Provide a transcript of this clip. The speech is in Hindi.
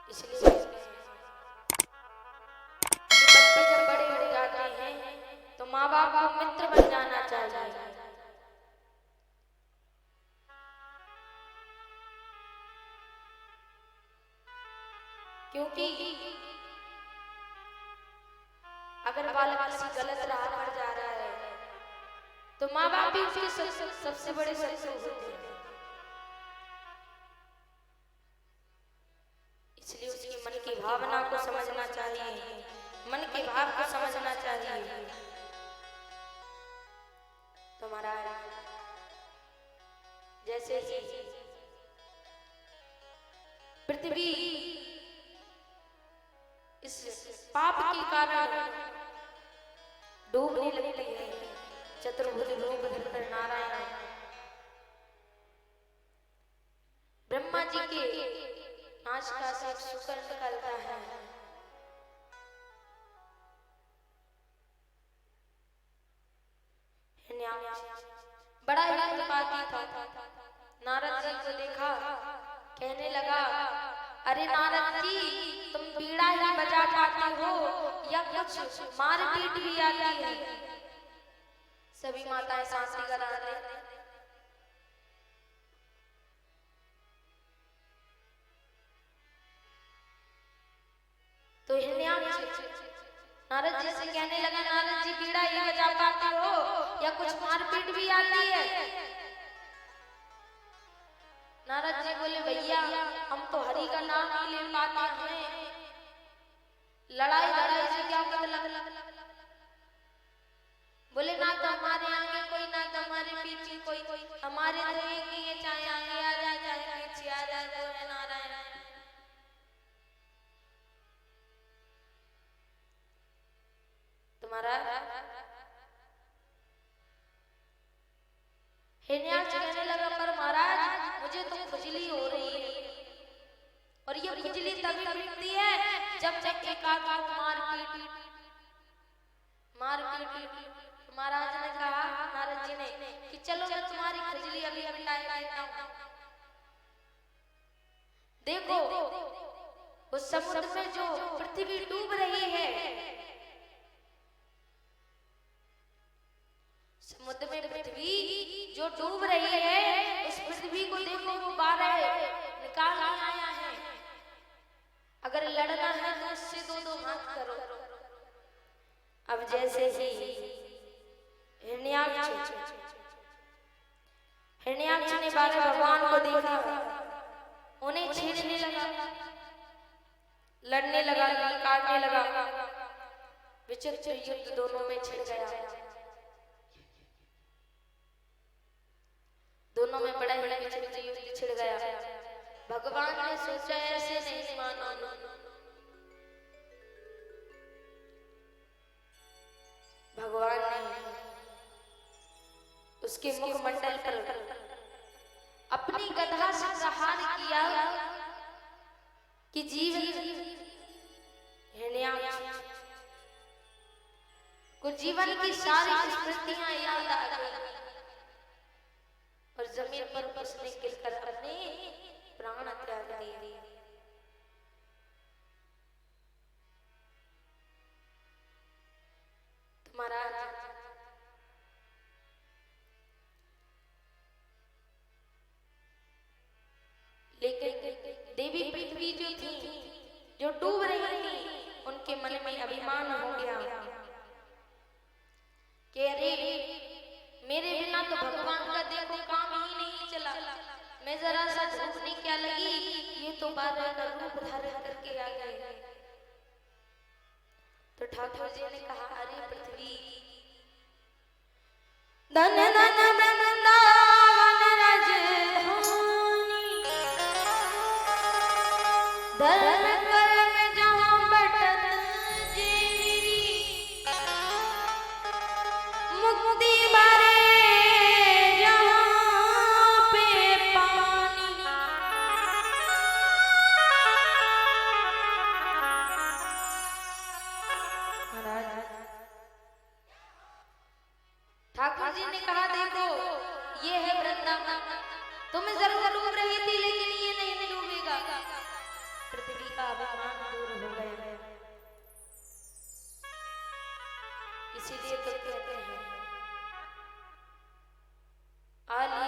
इसलिए बच्चे जब बड़े हो जाते हैं तो माँ बाप को मित्र बन जाना चाहिए। क्योंकि अगर बालक किसी गलत राह पर जा रहा है तो माँ बाप भी उसके सबसे बड़े शत्रु होते हैं। इसलिए उसकी मन की भावना को समझना चाहिए, मन के भाव को समझना चाहिए। तुम्हारा जैसे ही पृथ्वी इस पाप के कारण डूबने लगती है, चतुर्भुज रूप धरकर नारायण ब्रह्मा जी के नासिका से एक शुक्र निकलता है। बड़ा ही उत्पाती था। नारद जी को देखा, कहने लगा, अरे नारद जी, तुम बीड़ा ही बजा पाते हो या कुछ मार पीट भी आती है? सभी माताएं सांसी करा रहे। तो हिरण्याक्ष नारद जी से कहने लगा, नारद जी बीड़ा ही बजा पाते हो या कुछ मारपीट भी आती है? नारद जी बोले, भैया हम तो हरि का नाम ही ले पाते हैं, लड़ाई लड़ाई से क्या मतलब? बोले, ना तो हमारे आगे कोई, ना तो हमारे पीछे कोई, हमारे तो एक ही है, चाहे आगे आ जाए चाहे पीछे आ जाए, वो है नारायण। तुम्हारा हिरण्याक्ष कहने लगा, पर महाराज मुझे तो खुजली हो रही है, और ये खुजली तभी मिटती है जब तक एक आदमी को मार पीट। महाराज ने कहा, नारद जी ने, कि चलो मैं तुम्हारी खुजली अभी मिटा देता हूं। देखो उस समुद्र में जो पृथ्वी डूब रही है, समुद्र में पृथ्वी जो डूब रही है, उस पृथ्वी को देखो, वो बाहर निकाल आया है। अगर लड़ना है तो उससे दो दो हाथ करो। अब जैसे ही हिरण्याक्ष ने बारह भगवान को देखा, उन्हें छेड़ने लगा, लड़ने लगा, काटने लगा। विचित्र युद्ध दोनों में छिड़ गया। दोनों में बड़ा ही विचित्र युद्ध छिड़ गया। भगवान ने सोचा, ऐसे नहीं मानो। भगवान ने उसके मुखमंडल पर अपनी गदा से प्रहार किया कि हिरण्याक्ष को जीवन की सारी स्मृतियां याद आ गई, और जमीन पर उसने गिरकर अपने प्राण त्याग दिए। तुम्हारा लेकिन देवी पृथ्वी जो थी, जो डूब रही थी, उनके मन में अभिमान हो गया कि अरे मेरे बिना तो भगवान का देखो काम ही नहीं चला, मैं जरा सा झुकने क्या लगी, ये तो बाबा का रूप धारण करके आ गए। तो ठाकुर जी ने कहा, अरे पृथ्वी, धन धन वृंदावन राजधानी, धर्म कर्म जहाँ बटत जेरी, मुक्ति बारे जहाँ पे पानी। ठाकुर जी ने कहा, देखो ये है वृंदावन, तुम जरूर डूब रही थी लेकिन ये नहीं डूबेगा। पृथ्वी का इसीलिए तो कहते हैं आली